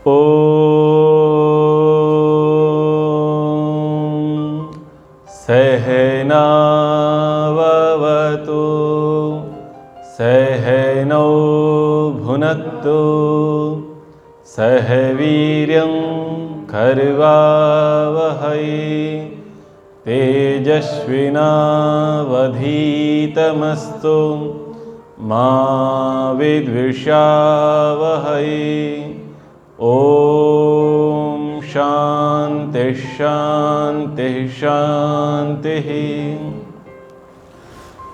ॐ सहनाववतु सहनौ भुनक्तु सह वीर्यं कर्वावहै तेजस्विनावधीतमस्तु मा विद्विषावहै। ओम शांति शांति शांति।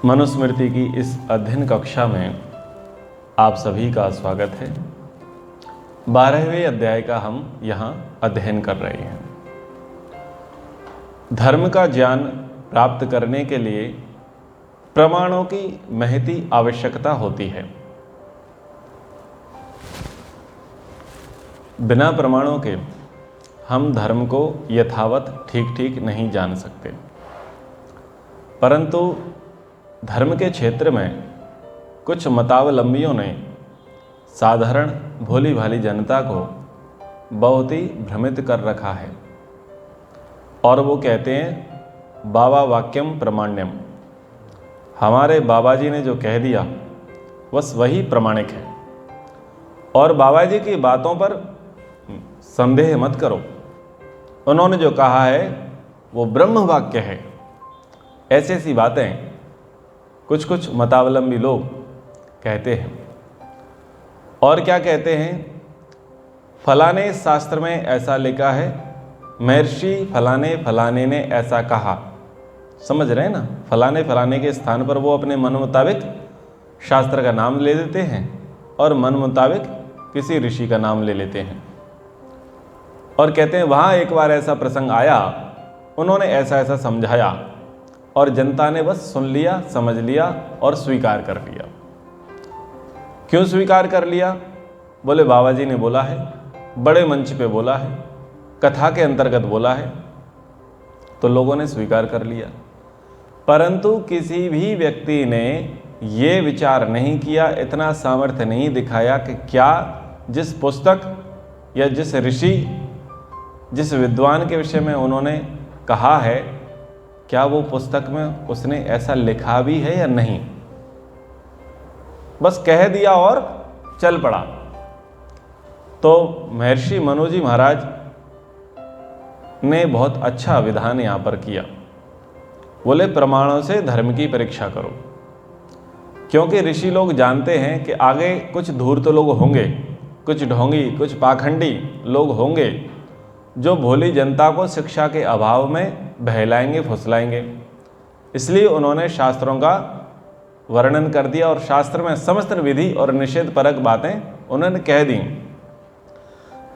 मनुस्मृति की इस अध्ययन कक्षा में आप सभी का स्वागत है। 12वें अध्याय का हम यहाँ अध्ययन कर रहे हैं। धर्म का ज्ञान प्राप्त करने के लिए प्रमाणों की महती आवश्यकता होती है। बिना प्रमाणों के हम धर्म को यथावत ठीक नहीं जान सकते। परंतु धर्म के क्षेत्र में कुछ मतावलंबियों ने साधारण भोली भाली जनता को बहुत ही भ्रमित कर रखा है और वो कहते हैं बाबा वाक्यम प्रमाण्यम। हमारे बाबा जी ने जो कह दिया बस वही प्रमाणिक है और बाबा जी की बातों पर संदेह मत करो। उन्होंने जो कहा है वो ब्रह्म वाक्य है। ऐसी ऐसी बातें कुछ मतावलंबी लोग कहते हैं। और क्या कहते हैं, फलाने शास्त्र में ऐसा लिखा है, महर्षि फलाने फलाने ने ऐसा कहा। समझ रहे हैं ना, फलाने फलाने के स्थान पर वो अपने मन मुताबिक शास्त्र का नाम ले लेते हैं और मन मुताबिक किसी ऋषि का नाम ले लेते हैं और कहते हैं वहाँ एक बार ऐसा प्रसंग आया, उन्होंने ऐसा ऐसा समझाया और जनता ने बस सुन लिया, समझ लिया और स्वीकार कर लिया। क्यों स्वीकार कर लिया? बोले बाबा जी ने बोला है, बड़े मंच पे बोला है, कथा के अंतर्गत बोला है, तो लोगों ने स्वीकार कर लिया। परंतु किसी भी व्यक्ति ने ये विचार नहीं किया, इतना सामर्थ्य नहीं दिखाया कि क्या जिस पुस्तक या जिस ऋषि जिस विद्वान के विषय में उन्होंने कहा है, क्या वो पुस्तक में उसने ऐसा लिखा भी है या नहीं। बस कह दिया और चल पड़ा। तो महर्षि मनु जी महाराज ने बहुत अच्छा विधान यहाँ पर किया। बोले प्रमाणों से धर्म की परीक्षा करो, क्योंकि ऋषि लोग जानते हैं कि आगे कुछ धूर्त लोग होंगे, कुछ ढोंगी, कुछ पाखंडी लोग होंगे जो भोली जनता को शिक्षा के अभाव में बहलाएंगे, फुसलाएंगे। इसलिए उन्होंने शास्त्रों का वर्णन कर दिया और शास्त्र में समस्त विधि और निषेध परक बातें उन्होंने कह दी।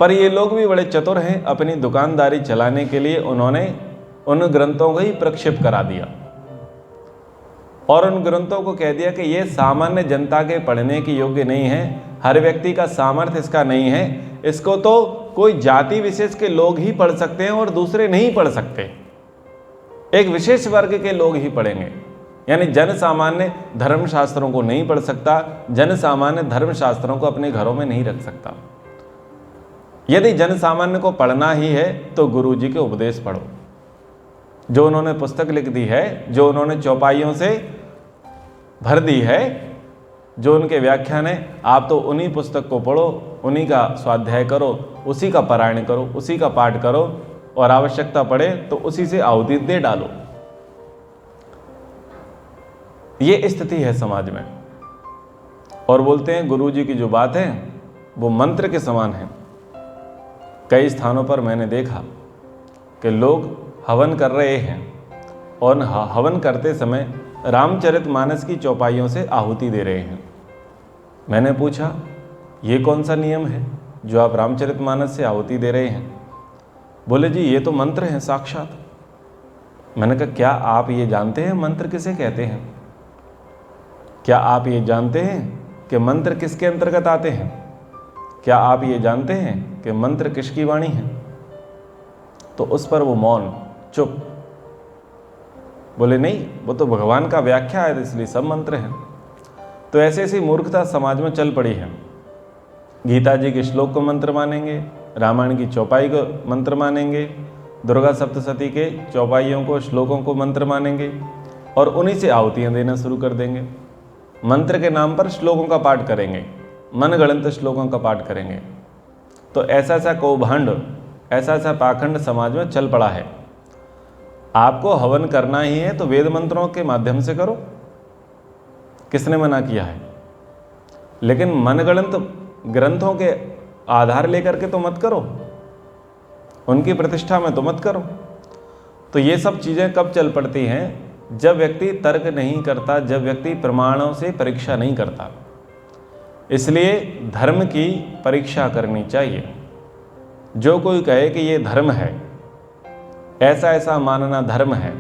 पर ये लोग भी बड़े चतुर हैं। अपनी दुकानदारी चलाने के लिए उन्होंने उन ग्रंथों को ही प्रक्षेप करा दिया और उन ग्रंथों को कह दिया कि ये सामान्य जनता के पढ़ने के योग्य नहीं है, हर व्यक्ति का सामर्थ्य इसका नहीं है, इसको तो कोई जाति विशेष के लोग ही पढ़ सकते हैं और दूसरे नहीं पढ़ सकते, एक विशेष वर्ग के लोग ही पढ़ेंगे। यानी जन सामान्य धर्म शास्त्रों को नहीं पढ़ सकता, जन सामान्य धर्म शास्त्रों को अपने घरों में नहीं रख सकता। यदि जन सामान्य को पढ़ना ही है तो गुरु जी के उपदेश पढ़ो, जो उन्होंने पुस्तक लिख दी है, जो उन्होंने चौपाइयों से भर दी है, जो उनके व्याख्यान है, आप तो उन्हीं पुस्तक को पढ़ो, उन्हीं का स्वाध्याय करो, उसी का पारायण करो, उसी का पाठ करो और आवश्यकता पड़े तो उसी से आहुति दे डालो। ये स्थिति है समाज में। और बोलते हैं गुरु जी की जो बात है वो मंत्र के समान है। कई स्थानों पर मैंने देखा कि लोग हवन कर रहे हैं और हवन करते समय रामचरितमानस की चौपाइयों से आहुति दे रहे हैं। मैंने पूछा ये कौन सा नियम है जो आप रामचरितमानस से आहुति दे रहे हैं? बोले जी ये तो मंत्र हैं साक्षात। मैंने कहा क्या आप ये जानते हैं मंत्र किसे कहते हैं? क्या आप ये जानते हैं कि मंत्र किसके अंतर्गत आते हैं? क्या आप ये जानते हैं कि मंत्र किसकी वाणी है? तो उस पर वो मौन, चुप। बोले नहीं, वो तो भगवान का व्याख्या है इसलिए सब मंत्र हैं। तो ऐसी ऐसी मूर्खता समाज में चल पड़ी है। गीता जी के श्लोक को मंत्र मानेंगे, रामायण की चौपाई को मंत्र मानेंगे, दुर्गा सप्तशती के चौपाइयों को, श्लोकों को मंत्र मानेंगे और उन्हीं से आहुतियाँ देना शुरू कर देंगे। मंत्र के नाम पर श्लोकों का पाठ करेंगे, मनगढ़ंत श्लोकों का पाठ करेंगे। तो ऐसा ऐसा कौभांड, ऐसा ऐसा पाखंड समाज में चल पड़ा है। आपको हवन करना ही है तो वेद मंत्रों के माध्यम से करो, किसने मना किया है? लेकिन मनगढ़ंत ग्रंथों के आधार लेकर के तो मत करो, उनकी प्रतिष्ठा में तो मत करो। तो ये सब चीज़ें कब चल पड़ती हैं? जब व्यक्ति तर्क नहीं करता, जब व्यक्ति प्रमाणों से परीक्षा नहीं करता। इसलिए धर्म की परीक्षा करनी चाहिए। जो कोई कहे कि ये धर्म है, ऐसा ऐसा मानना धर्म है,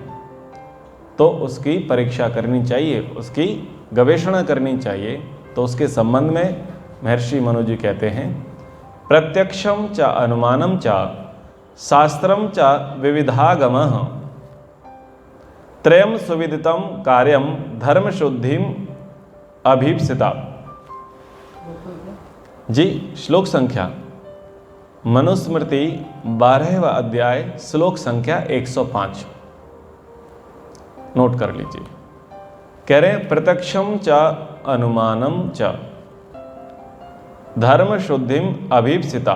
तो उसकी परीक्षा करनी चाहिए, उसकी गवेषणा करनी चाहिए। तो उसके संबंध में महर्षि मनु जी कहते हैं, प्रत्यक्षम च अनुमानम च शास्त्रम च विविधागमः त्रयम सुविदितम कार्यम धर्म शुद्धिम अभीप्सिता। जी, श्लोक संख्या मनुस्मृति 12वां अध्याय श्लोक संख्या 105 नोट कर लीजिए। कह रहे हैं प्रत्यक्षम च अनुमानम च धर्म शुद्धिम अभीप्सिता।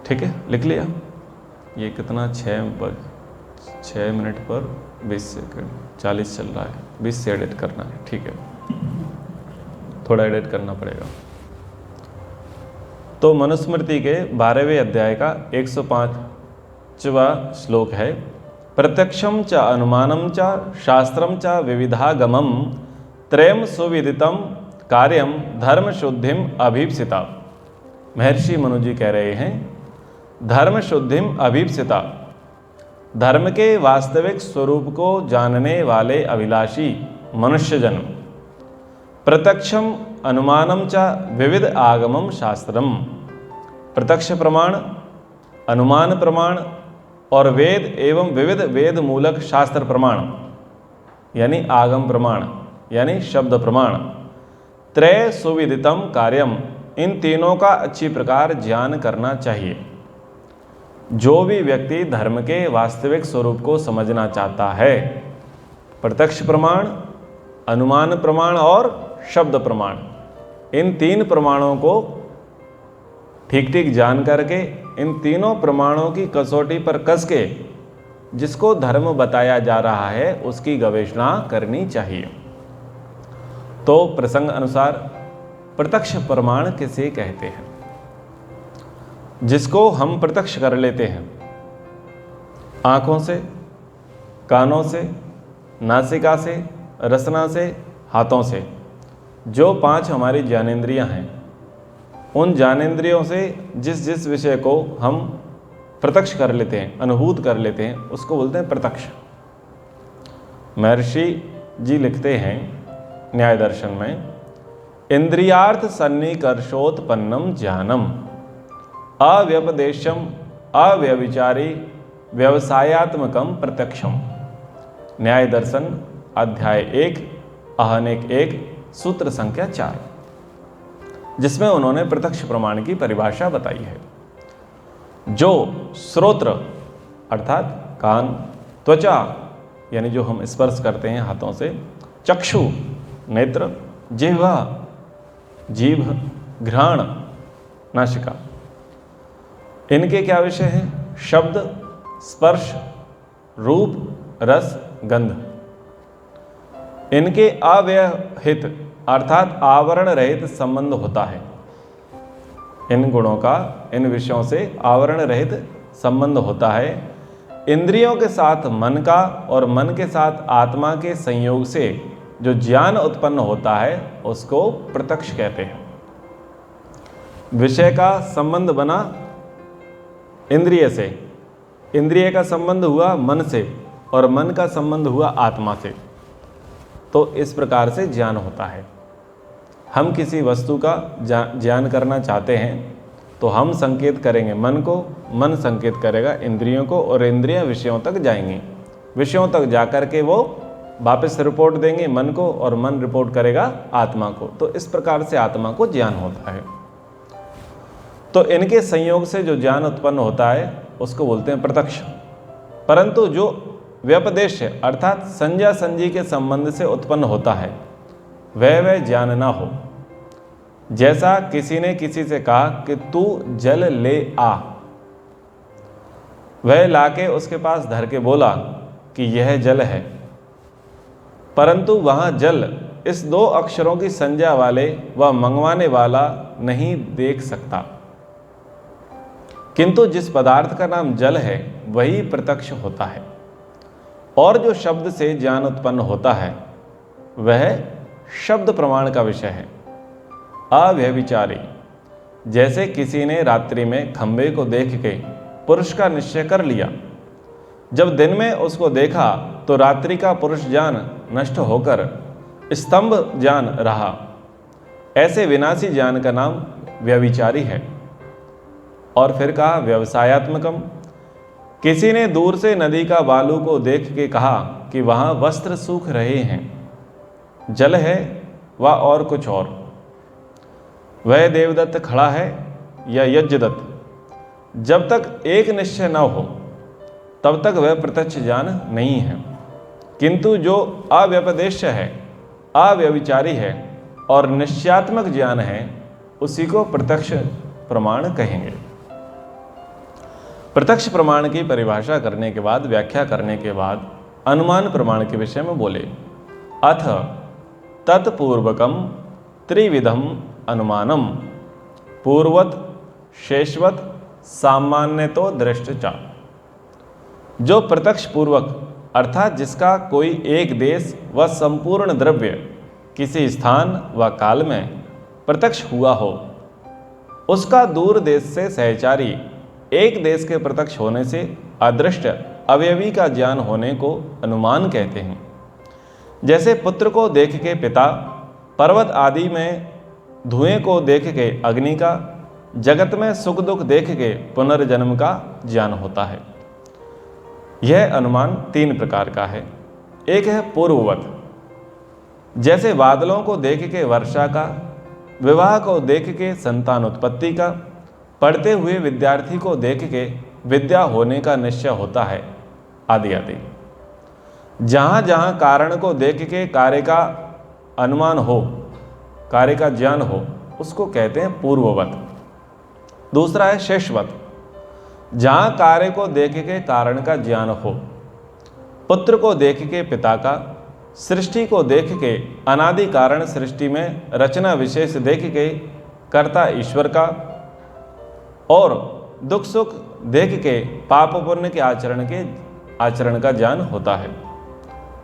ठीक है, लिख लिया? ये कितना 6 मिनट पर 20 सेकंड 40 चल रहा है, 20 से एडिट करना है। ठीक है, थोड़ा एडिट करना पड़ेगा। तो मनुस्मृति के 12वें अध्याय का 105वां श्लोक है, प्रत्यक्षम च अनुमानम च शास्त्रम च विविधागमम त्रयम सुविदितम कार्यम धर्म शुद्धिम अभीप्सिता। महर्षि मनु जी कह रहे हैं, धर्म शुद्धिम अभीप्सिता, धर्म के वास्तविक स्वरूप को जानने वाले अभिलाषी मनुष्यजन, प्रत्यक्षम अनुमानम च विविध आगमम शास्त्रम, प्रत्यक्ष प्रमाण, अनुमान प्रमाण और वेद एवं विविध वेद मूलक शास्त्र प्रमाण यानी आगम प्रमाण यानी शब्द प्रमाण, त्रय सुविदितम कार्यम, इन तीनों का अच्छी प्रकार ज्ञान करना चाहिए। जो भी व्यक्ति धर्म के वास्तविक स्वरूप को समझना चाहता है, प्रत्यक्ष प्रमाण, अनुमान प्रमाण और शब्द प्रमाण, इन 3 प्रमाणों को ठीक ठीक जान करके, इन तीनों प्रमाणों की कसौटी पर कस के जिसको धर्म बताया जा रहा है उसकी गवेषणा करनी चाहिए। तो प्रसंग अनुसार प्रत्यक्ष प्रमाण किसे कहते हैं? जिसको हम प्रत्यक्ष कर लेते हैं आँखों से, कानों से, नासिका से, रसना से, हाथों से। जो 5 हमारी ज्ञानेंद्रियां हैं, उन ज्ञानेंद्रियों से जिस जिस विषय को हम प्रत्यक्ष कर लेते हैं, अनुभूत कर लेते हैं, उसको बोलते हैं प्रत्यक्ष। महर्षि जी लिखते हैं न्याय दर्शन में, इंद्रियार्थ सन्निकर्षोत्पन्नम ज्ञानम अव्यपदेशम अव्यविचारी व्यवसायात्मकम प्रत्यक्षम। न्याय दर्शन अध्याय 1 आहनेक 1 सूत्र संख्या 4, जिसमें उन्होंने प्रत्यक्ष प्रमाण की परिभाषा बताई है। जो श्रोत्र अर्थात कान, त्वचा यानी जो हम स्पर्श करते हैं हाथों से, चक्षु नेत्र, जिह्वा जीभ, घ्राण नासिका, इनके क्या विषय हैं? शब्द, स्पर्श, रूप, रस, गंध। इनके अव्यहित अर्थात आवरण रहित संबंध होता है। इन गुणों का इन विषयों से आवरण रहित संबंध होता है। इंद्रियों के साथ मन का और मन के साथ आत्मा के संयोग से जो ज्ञान उत्पन्न होता है उसको प्रत्यक्ष कहते हैं। विषय का संबंध बना इंद्रिय से, इंद्रिय का संबंध हुआ मन से और मन का संबंध हुआ आत्मा से, तो इस प्रकार से ज्ञान होता है। हम किसी वस्तु का ज्ञान करना चाहते हैं तो हम संकेत करेंगे मन को, मन संकेत करेगा इंद्रियों को और इंद्रियां विषयों तक जाएंगी। विषयों तक जाकर के वो वापस रिपोर्ट देंगे मन को और मन रिपोर्ट करेगा आत्मा को। तो इस प्रकार से आत्मा को ज्ञान होता है। तो इनके संयोग से जो ज्ञान उत्पन्न होता है उसको बोलते हैं प्रत्यक्ष। परंतु जो व्यपदेश अर्थात संज्ञा संजी के संबंध से उत्पन्न होता है वह ज्ञान ना हो। जैसा किसी ने किसी से कहा कि तू जल ले आ, वह लाके उसके पास धर के बोला कि यह जल है, परंतु वहाँ जल इस दो अक्षरों की संज्ञा वाले व मंगवाने वाला नहीं देख सकता, किंतु जिस पदार्थ का नाम जल है वही प्रत्यक्ष होता है। और जो शब्द से ज्ञान उत्पन्न होता है वह शब्द प्रमाण का विषय है। अव्यभिचारी, जैसे किसी ने रात्रि में खंबे को देख के पुरुष का निश्चय कर लिया, जब दिन में उसको देखा तो रात्रि का पुरुष ज्ञान नष्ट होकर स्तंभ ज्ञान रहा। ऐसे विनाशी ज्ञान का नाम व्यभिचारी है। और फिर कहा व्यवसायात्मकम, किसी ने दूर से नदी का बालू को देख के कहा कि वहाँ वस्त्र सूख रहे हैं, जल है व और कुछ और। वह देवदत्त खड़ा है या यज्ञदत्त, जब तक एक निश्चय न हो तब तक वह प्रत्यक्ष ज्ञान नहीं है। किंतु जो अव्यपदेश्य है, अव्यभिचारी है और निश्चयात्मक ज्ञान है उसी को प्रत्यक्ष प्रमाण कहेंगे। प्रत्यक्ष प्रमाण की परिभाषा करने के बाद, व्याख्या करने के बाद अनुमान प्रमाण के विषय में बोले। अथ तत्पूर्वकम त्रिविधम अनुमानम पूर्वत शेषवत सामान्यतो दृष्टचा। जो प्रत्यक्ष पूर्वक अर्थात जिसका कोई एक देश व संपूर्ण द्रव्य किसी स्थान व काल में प्रत्यक्ष हुआ हो, उसका दूर देश से सहचारी एक देश के प्रत्यक्ष होने से अदृष्ट अवयवी का ज्ञान होने को अनुमान कहते हैं। जैसे पुत्र को देख के पिता, पर्वत आदि में धुएं को देख के अग्नि का, जगत में सुख दुख देख के पुनर्जन्म का ज्ञान होता है। यह अनुमान तीन प्रकार का है। एक है पूर्ववत, जैसे बादलों को देख के वर्षा का, विवाह को देख के संतान उत्पत्ति का, पढ़ते हुए विद्यार्थी को देख के विद्या होने का निश्चय होता है, आदि आदि। जहाँ जहाँ कारण को देख के कार्य का अनुमान हो, कार्य का ज्ञान हो, उसको कहते हैं पूर्ववत। दूसरा है शेषवत, जहाँ कार्य को देख के कारण का ज्ञान हो, पुत्र को देख के पिता का, सृष्टि को देख के अनादि कारण सृष्टि में रचना विशेष देख के कर्ता ईश्वर का, और दुख सुख देख के पाप पुण्य के आचरण का ज्ञान होता है।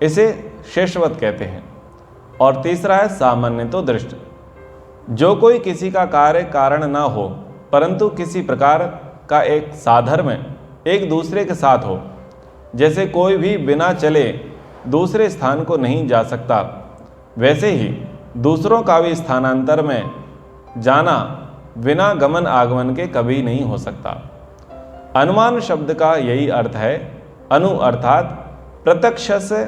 इसे शेषवत कहते हैं। और तीसरा है सामान्य तो दृष्ट, जो कोई किसी का कार्य कारण ना हो परंतु किसी प्रकार का एक साधर्म एक दूसरे के साथ हो। जैसे कोई भी बिना चले दूसरे स्थान को नहीं जा सकता, वैसे ही दूसरों का भी स्थानांतर में जाना बिना गमन आगमन के कभी नहीं हो सकता। अनुमान शब्द का यही अर्थ है। अनु अर्थात प्रत्यक्ष से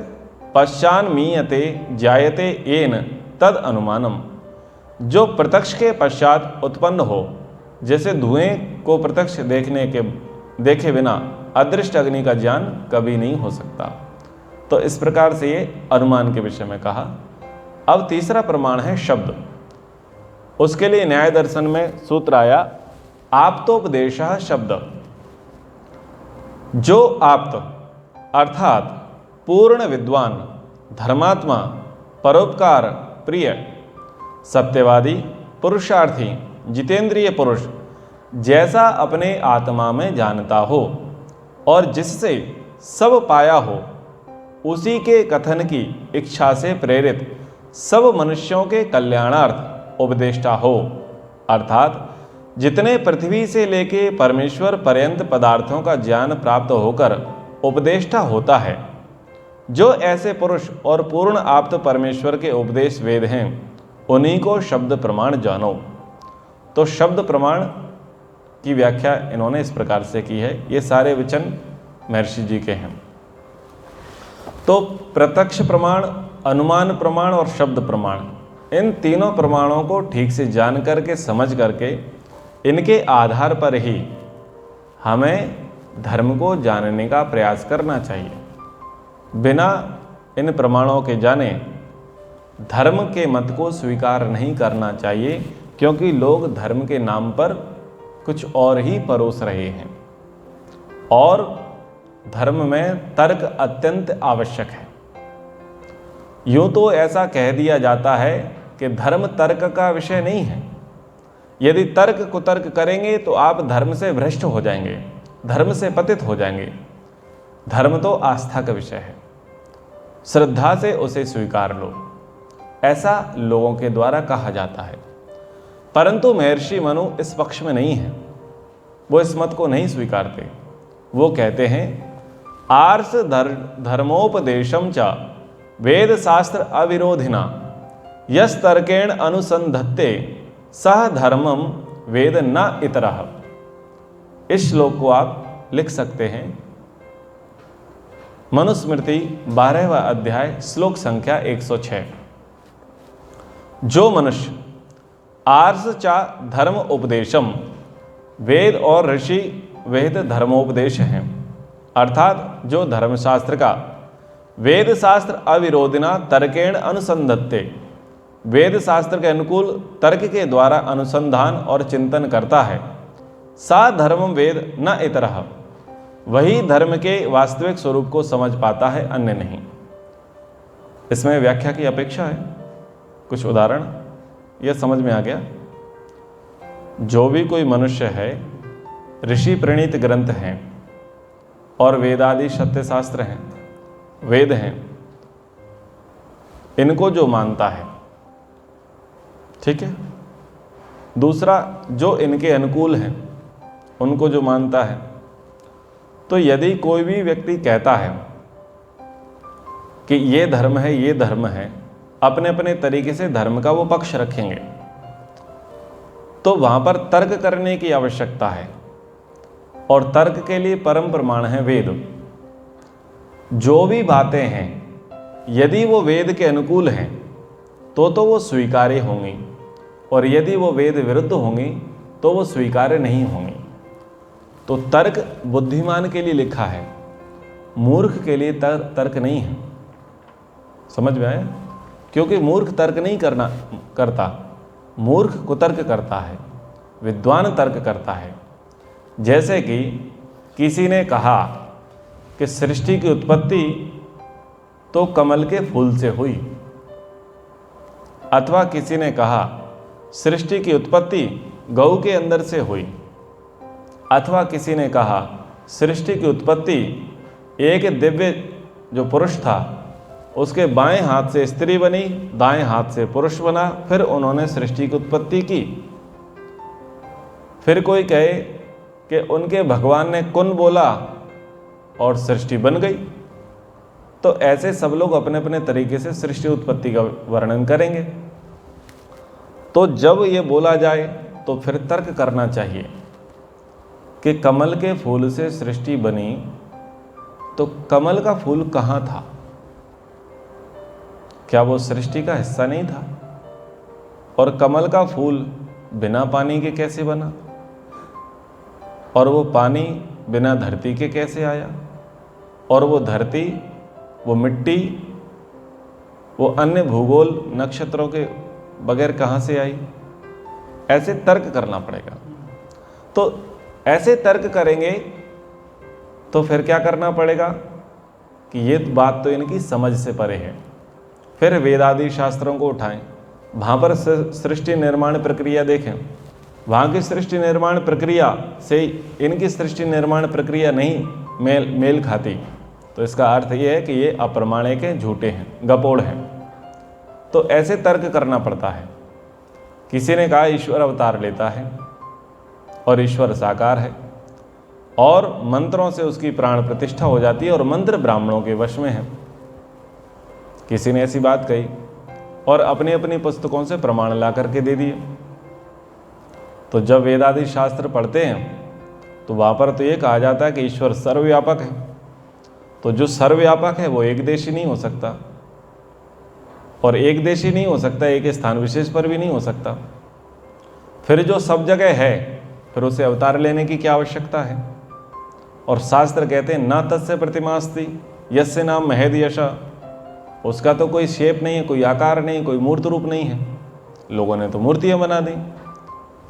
पश्चान्मीयते जायते येन तद अनुमानम, जो प्रत्यक्ष के पश्चात उत्पन्न हो। जैसे धुएं को प्रत्यक्ष देखे बिना अदृष्ट अग्नि का ज्ञान कभी नहीं हो सकता। तो इस प्रकार से ये अनुमान के विषय में कहा। अब तीसरा प्रमाण है शब्द। उसके लिए न्याय दर्शन में सूत्र आया आप्तोपदेशः शब्द। जो आप्त अर्थात पूर्ण विद्वान, धर्मात्मा, परोपकार प्रिय, सत्यवादी, पुरुषार्थी, जितेंद्रिय पुरुष जैसा अपने आत्मा में जानता हो और जिससे सब पाया हो, उसी के कथन की इच्छा से प्रेरित सब मनुष्यों के कल्याणार्थ उपदेष्टा हो। अर्थात जितने पृथ्वी से लेके परमेश्वर पर्यंत पदार्थों का ज्ञान प्राप्त होकर उपदेष्टा होता है, जो ऐसे पुरुष और पूर्ण आप्त परमेश्वर के उपदेश वेद हैं, उन्हीं को शब्द प्रमाण जानो। तो शब्द प्रमाण की व्याख्या इन्होंने इस प्रकार से की है। ये सारे वचन महर्षि जी के हैं। तो प्रत्यक्ष प्रमाण, अनुमान प्रमाण और शब्द प्रमाण, इन तीनों प्रमाणों को ठीक से जान करके, समझ करके, इनके आधार पर ही हमें धर्म को जानने का प्रयास करना चाहिए। बिना इन प्रमाणों के जाने धर्म के मत को स्वीकार नहीं करना चाहिए, क्योंकि लोग धर्म के नाम पर कुछ और ही परोस रहे हैं। और धर्म में तर्क अत्यंत आवश्यक है। यूं तो ऐसा कह दिया जाता है कि धर्म तर्क का विषय नहीं है। यदि तर्क कुतर्क करेंगे तो आप धर्म से भ्रष्ट हो जाएंगे, धर्म से पतित हो जाएंगे। धर्म तो आस्था का विषय है, श्रद्धा से उसे स्वीकार लो, ऐसा लोगों के द्वारा कहा जाता है। परंतु महर्षि मनु इस पक्ष में नहीं है, वो इस मत को नहीं स्वीकारते। वो कहते हैं आर्ष धर्मोपदेशम च वेद शास्त्र अविरोधिना यस तर्केण अनुसंधत्ते सह धर्मम वेद न इतरः। इस श्लोक को आप लिख सकते हैं, मनुस्मृति 12वां अध्याय श्लोक संख्या 106। जो मनुष्य आर्ष चा धर्म उपदेशम, वेद और ऋषि वेद धर्मोपदेश हैं, अर्थात जो धर्मशास्त्र का वेद शास्त्र अविरोधिना तर्केण अनुसंधत्ते, वेद शास्त्र के अनुकूल तर्क के द्वारा अनुसंधान और चिंतन करता है, सा धर्मम वेद न इतरः, वही धर्म के वास्तविक स्वरूप को समझ पाता है, अन्य नहीं। इसमें व्याख्या की अपेक्षा है, कुछ उदाहरण, यह समझ में आ गया। जो भी कोई मनुष्य है, ऋषि प्रणीत ग्रंथ हैं और वेदादि सत्य शास्त्र हैं, वेद हैं, इनको जो मानता है, ठीक है। दूसरा, जो इनके अनुकूल हैं उनको जो मानता है। तो यदि कोई भी व्यक्ति कहता है कि ये धर्म है, ये धर्म है, अपने अपने तरीके से धर्म का वो पक्ष रखेंगे, तो वहां पर तर्क करने की आवश्यकता है। और तर्क के लिए परम प्रमाण है वेद। जो भी बातें हैं, यदि वो वेद के अनुकूल हैं तो वो स्वीकार्य होंगी, और यदि वो वेद विरुद्ध होंगी तो वो स्वीकार्य नहीं होंगी। तो तर्क बुद्धिमान के लिए लिखा है, मूर्ख के लिए तर्क नहीं है। समझ में आया? क्योंकि मूर्ख तर्क नहीं करता, मूर्ख कुतर्क करता है, विद्वान तर्क करता है। जैसे कि किसी ने कहा कि सृष्टि की उत्पत्ति तो कमल के फूल से हुई, अथवा किसी ने कहा सृष्टि की उत्पत्ति गऊ के अंदर से हुई, अथवा किसी ने कहा सृष्टि की उत्पत्ति एक दिव्य जो पुरुष था उसके बाएं हाथ से स्त्री बनी, दाएं हाथ से पुरुष बना, फिर उन्होंने सृष्टि की उत्पत्ति की। फिर कोई कहे कि उनके भगवान ने कुन बोला और सृष्टि बन गई। तो ऐसे सब लोग अपने अपने तरीके से सृष्टि उत्पत्ति का वर्णन करेंगे। तो जब ये बोला जाए तो फिर तर्क करना चाहिए कि कमल के फूल से सृष्टि बनी, तो कमल का फूल कहाँ था? क्या वो सृष्टि का हिस्सा नहीं था? और कमल का फूल बिना पानी के कैसे बना? और वो पानी बिना धरती के कैसे आया? और वो धरती, वो मिट्टी, वो अन्य भूगोल नक्षत्रों के बगैर कहाँ से आई? ऐसे तर्क करना पड़ेगा। तो ऐसे तर्क करेंगे तो फिर क्या करना पड़ेगा कि ये बात तो इनकी समझ से परे है। फिर वेदादि शास्त्रों को उठाएं, वहाँ पर सृष्टि निर्माण प्रक्रिया देखें, वहाँ की सृष्टि निर्माण प्रक्रिया से इनकी सृष्टि निर्माण प्रक्रिया नहीं मेल खाती, तो इसका अर्थ ये है कि ये अप्रमाणिक हैं, झूठे हैं, गपोड़ हैं। तो ऐसे तर्क करना पड़ता है। किसी ने कहा ईश्वर अवतार लेता है और ईश्वर साकार है, और मंत्रों से उसकी प्राण प्रतिष्ठा हो जाती है और मंत्र ब्राह्मणों के वश में है। किसी ने ऐसी बात कही और अपनी अपनी पुस्तकों से प्रमाण ला करके दे दिए। तो जब वेदादि शास्त्र पढ़ते हैं तो वहाँ पर तो ये कहा जाता है कि ईश्वर सर्वव्यापक है, तो जो सर्वव्यापक है वो एक देशी नहीं हो सकता, और एक देशी नहीं हो सकता एक स्थान विशेष पर भी नहीं हो सकता। फिर जो सब जगह है फिर उसे अवतार लेने की क्या आवश्यकता है। और शास्त्र कहते हैं न तस्य प्रतिमास्ति यस्य नाम महद यशा, उसका तो कोई शेप नहीं है, कोई आकार नहीं, कोई मूर्त रूप नहीं है, लोगों ने तो मूर्तियां बना दी।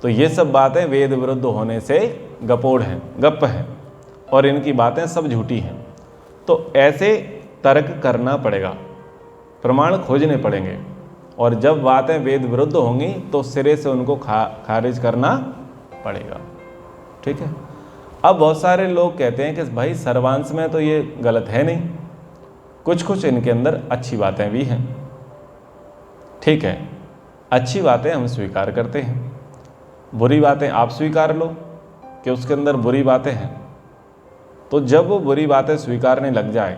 तो ये सब बातें वेद विरुद्ध होने से गपोड़ हैं, गप है, और इनकी बातें सब झूठी हैं। तो ऐसे तर्क करना पड़ेगा, प्रमाण खोजने पड़ेंगे, और जब बातें वेद विरुद्ध होंगी तो सिरे से उनको खारिज करना पड़ेगा। ठीक है। अब बहुत सारे लोग कहते हैं कि भाई सर्वांश में तो ये गलत है नहीं, कुछ कुछ इनके अंदर अच्छी बातें भी हैं। ठीक है, अच्छी बातें हम स्वीकार करते हैं, बुरी बातें आप स्वीकार लो कि उसके अंदर बुरी बातें हैं। तो जब वो बुरी बातें स्वीकारने लग जाए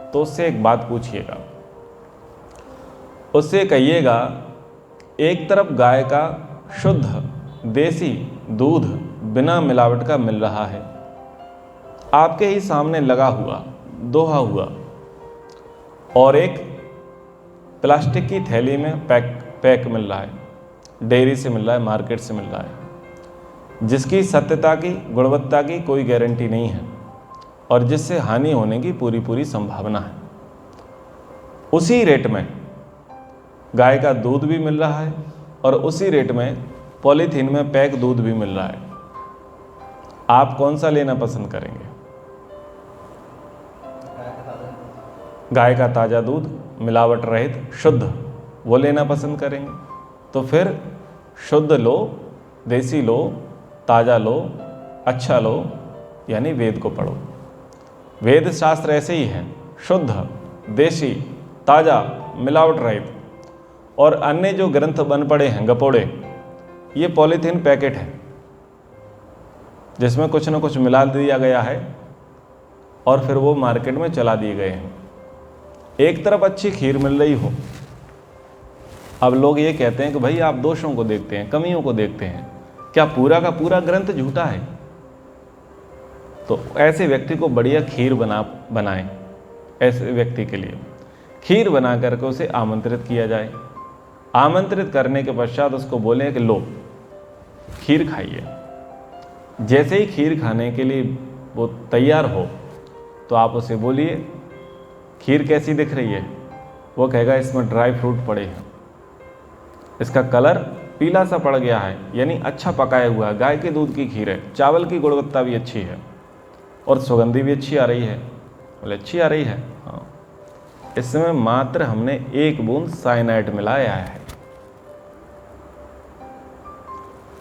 तो उससे एक बात पूछिएगा, उससे कहिएगा एक तरफ गाय का शुद्ध देसी दूध बिना मिलावट का मिल रहा है, आपके ही सामने लगा हुआ, दोहा हुआ, और एक प्लास्टिक की थैली में पैक मिल रहा है, डेयरी से मिल रहा है, मार्केट से मिल रहा है, जिसकी सत्यता की, गुणवत्ता की कोई गारंटी नहीं है और जिससे हानि होने की पूरी संभावना है। उसी रेट में गाय का दूध भी मिल रहा है और उसी रेट में पॉलीथीन में पैक दूध भी मिल रहा है। आप कौन सा लेना पसंद करेंगे? गाय का ताज़ा दूध, मिलावट रहित, शुद्ध, वो लेना पसंद करेंगे। तो फिर शुद्ध लो, देसी लो, ताज़ा लो, अच्छा लो, यानी वेद को पढ़ो। वेद शास्त्र ऐसे ही हैं, शुद्ध, देशी, ताज़ा, मिलावट रहित। और अन्य जो ग्रंथ बन पड़े हैं गपोड़े, ये पॉलीथीन पैकेट है जिसमें कुछ न कुछ मिला दिया गया है और फिर वो मार्केट में चला दिए गए हैं। एक तरफ अच्छी खीर मिल रही हो, अब लोग ये कहते हैं कि भाई आप दोषों को देखते हैं, कमियों को देखते हैं, क्या पूरा का पूरा ग्रंथ झूठा है? तो ऐसे व्यक्ति को बढ़िया खीर बनाएं। ऐसे व्यक्ति के लिए खीर बना करके उसे आमंत्रित किया जाए। आमंत्रित करने के पश्चात उसको बोलें कि लो खीर खाइए। जैसे ही खीर खाने के लिए वो तैयार हो तो आप उसे बोलिए खीर कैसी दिख रही है? वो कहेगा इसमें ड्राई फ्रूट पड़े हैं, इसका कलर पीला सा पड़ गया है, यानी अच्छा पकाया हुआ है, गाय के दूध की खीर है, चावल की गुणवत्ता भी अच्छी है और सुगंधी भी अच्छी आ रही है। बोले अच्छी आ रही है? हाँ, इसमें मात्र हमने 1 बूंद साइनाइड मिलाया है,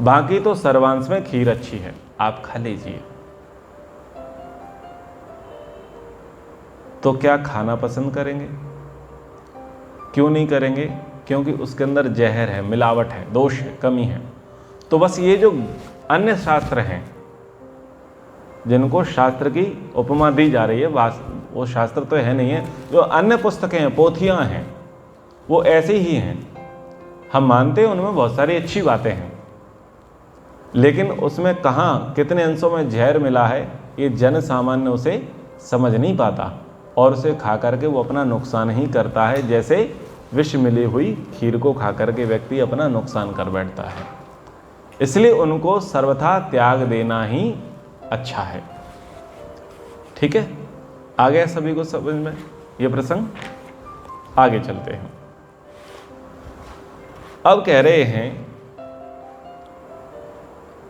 बाकी तो सर्वांश में खीर अच्छी है, आप खा लीजिए। तो क्या खाना पसंद करेंगे? क्यों नहीं करेंगे? क्योंकि उसके अंदर जहर है, मिलावट है, दोष है, कमी है। तो बस ये जो अन्य शास्त्र हैं जिनको शास्त्र की उपमा दी जा रही है, वो शास्त्र तो है नहीं है, जो अन्य पुस्तकें हैं, पोथियां हैं, वो ऐसे ही हैं। हम मानते हैं उनमें बहुत सारी अच्छी बातें हैं, लेकिन उसमें कहाँ कितने अंशों में जहर मिला है ये जन सामान्य उसे समझ नहीं पाता और उसे खा करके वो अपना नुकसान ही करता है, जैसे विष मिली हुई खीर को खा करके व्यक्ति अपना नुकसान कर बैठता है। इसलिए उनको सर्वथा त्याग देना ही अच्छा है। ठीक है, आ गया सभी को समझ में ये प्रसंग? आगे चलते हैं। अब कह रहे हैं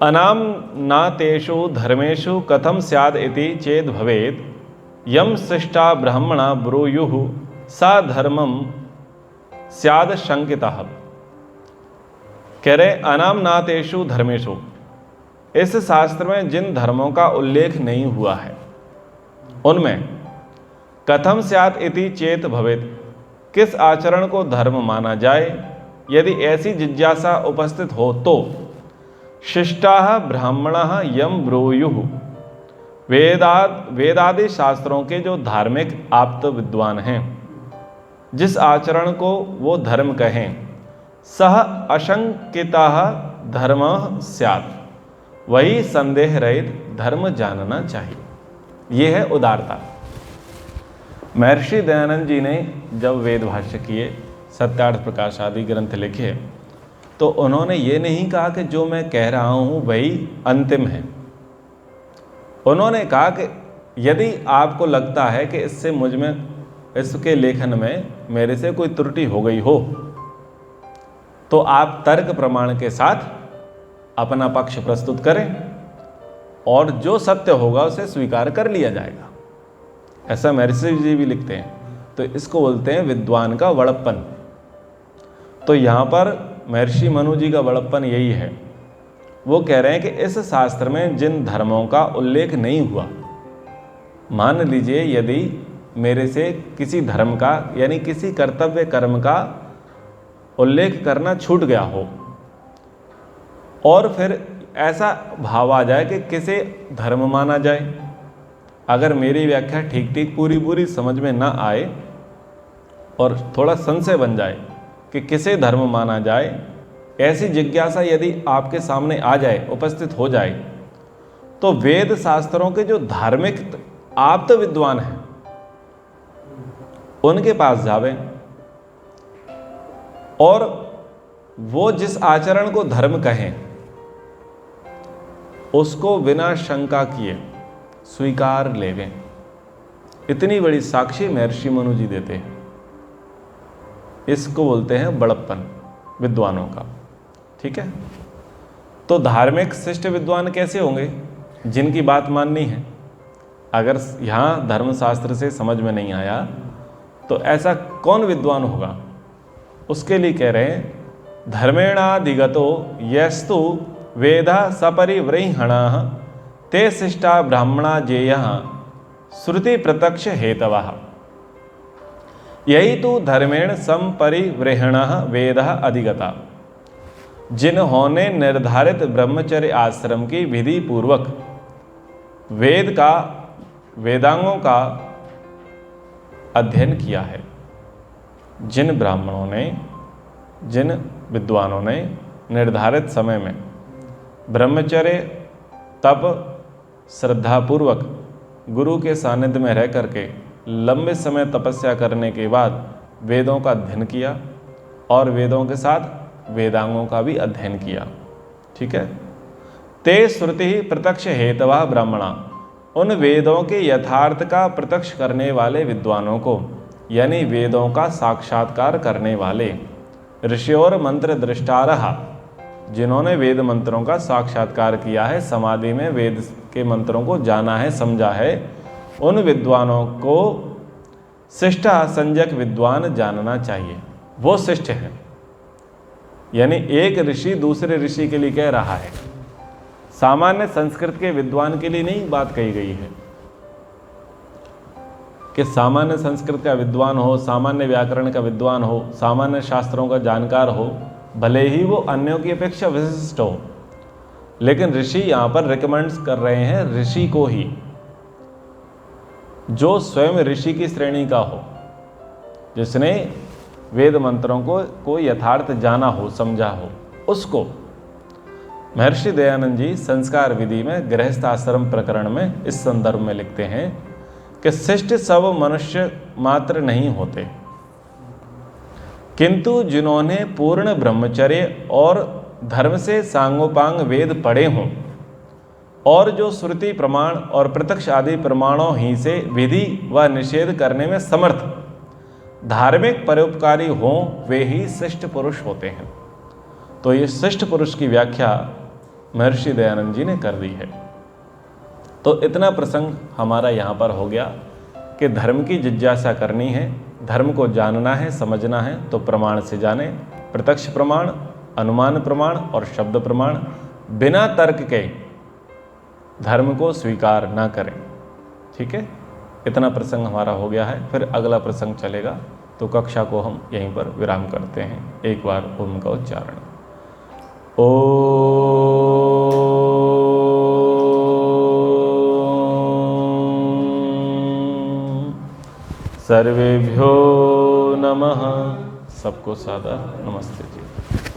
अनाम ना तेषु धर्मेषु कथम स्याद इति चेद भवेत् यम सृष्टा ब्रह्मणा ब्रूयुः सा धर्मम स्याद शंकितः। कह रहे अनाम ना तेषु धर्मेषु, इस शास्त्र में जिन धर्मों का उल्लेख नहीं हुआ है उनमें कथम स्यात् इति चेत भवेत्, किस आचरण को धर्म माना जाए, यदि ऐसी जिज्ञासा उपस्थित हो तो शिष्टाः ब्राह्मणाः यम ब्रूयुः, वेदादि शास्त्रों के जो धार्मिक आप्त विद्वान हैं जिस आचरण को वो धर्म कहें, सह अशंकितः धर्मः स्यात्, वही संदेह रहित धर्म जानना चाहिए। ये है उदारता। महर्षि दयानंद जी ने जब वेद भाष्य किए, सत्यार्थ प्रकाश आदि ग्रंथ लिखे, तो उन्होंने ये नहीं कहा कि जो मैं कह रहा हूँ वही अंतिम है। उन्होंने कहा कि यदि आपको लगता है कि इससे मुझ में, इसके लेखन में मेरे से कोई त्रुटि हो गई हो, तो आप तर्क प्रमाण के साथ अपना पक्ष प्रस्तुत करें और जो सत्य होगा उसे स्वीकार कर लिया जाएगा। ऐसा महर्षि जी भी लिखते हैं। तो इसको बोलते हैं विद्वान का बड़प्पन। तो यहाँ पर महर्षि मनु जी का बड़प्पन यही है। वो कह रहे हैं कि इस शास्त्र में जिन धर्मों का उल्लेख नहीं हुआ, मान लीजिए यदि मेरे से किसी धर्म का यानी किसी कर्तव्य कर्म का उल्लेख करना छूट गया हो और फिर ऐसा भाव आ जाए कि किसे धर्म माना जाए, अगर मेरी व्याख्या ठीक ठीक पूरी पूरी समझ में ना आए और थोड़ा संशय बन जाए कि किसे धर्म माना जाए, ऐसी जिज्ञासा यदि आपके सामने आ जाए, उपस्थित हो जाए, तो वेद शास्त्रों के जो धार्मिक आप तो विद्वान हैं उनके पास जावे और वो जिस आचरण को धर्म कहें उसको बिना शंका किए स्वीकार लेवें। इतनी बड़ी साक्षी महर्षि मनु जी देते हैं। इसको बोलते हैं बड़प्पन विद्वानों का। ठीक है। तो धार्मिक शिष्ट विद्वान कैसे होंगे? जिनकी बात माननी है। अगर यहाँ धर्मशास्त्र से समझ में नहीं आया तो ऐसा कौन विद्वान होगा? उसके लिए कह रहे हैं धर्मेणाधिगतो यस्तु वेद सपरिव्रीहणः ते शिष्टा ब्राह्मणा जेयः श्रुति प्रत्यक्ष हेतवः। यही तो धर्मेण संपरिव्रीहणः वेदः अधिगता, जिन्होंने निर्धारित ब्रह्मचर्य आश्रम की विधि पूर्वक वेदांगों का अध्ययन किया है। जिन ब्राह्मणों ने, जिन विद्वानों ने निर्धारित समय में ब्रह्मचर्य, तप, श्रद्धापूर्वक गुरु के सानिध्य में रह करके लंबे समय तपस्या करने के बाद वेदों का अध्ययन किया और वेदों के साथ वेदांगों का भी अध्ययन किया। ठीक है। ते श्रुति प्रत्यक्ष हेतवा ब्राह्मणा, उन वेदों के यथार्थ का प्रत्यक्ष करने वाले विद्वानों को, यानी वेदों का साक्षात्कार करने वाले, ऋषियोर मंत्र दृष्टारः, जिन्होंने वेद मंत्रों का साक्षात्कार किया है, समाधि में वेद के मंत्रों को जाना है, समझा है, उन विद्वानों को शिष्ट संज्ञक विद्वान जानना चाहिए। वो शिष्ट है, यानी एक ऋषि दूसरे ऋषि के लिए कह रहा है। सामान्य संस्कृत के विद्वान के लिए नहीं बात कही गई है कि सामान्य संस्कृत का विद्वान हो, सामान्य व्याकरण का विद्वान हो, सामान्य शास्त्रों का जानकार हो, भले ही वो अन्यों की अपेक्षा विशिष्ट हो, लेकिन ऋषि यहाँ पर रिकमेंड कर रहे हैं ऋषि को ही, जो स्वयं ऋषि की श्रेणी का हो, जिसने वेद मंत्रों को यथार्थ जाना हो, समझा हो, उसको। महर्षि दयानंद जी संस्कार विधि में गृहस्थ आश्रम प्रकरण में इस संदर्भ में लिखते हैं कि शिष्ट सब मनुष्य मात्र नहीं होते, किंतु जिन्होंने पूर्ण ब्रह्मचर्य और धर्म से सांगोपांग वेद पढ़े हों और जो श्रुति प्रमाण और प्रत्यक्ष आदि प्रमाणों ही से विधि व निषेध करने में समर्थ धार्मिक परोपकारी हों, वे ही शिष्ट पुरुष होते हैं। तो ये शिष्ट पुरुष की व्याख्या महर्षि दयानंद जी ने कर दी है। तो इतना प्रसंग हमारा यहाँ पर हो गया कि धर्म की जिज्ञासा करनी है, धर्म को जानना है, समझना है, तो प्रमाण से जाने, प्रत्यक्ष प्रमाण, अनुमान प्रमाण और शब्द प्रमाण, बिना तर्क के धर्म को स्वीकार ना करें। ठीक है। इतना प्रसंग हमारा हो गया है। फिर अगला प्रसंग चलेगा, तो कक्षा को हम यहीं पर विराम करते हैं। एक बार ओम का उच्चारण। ओ सर्वेभ्यो नमः। सबको सादर नमस्ते जी।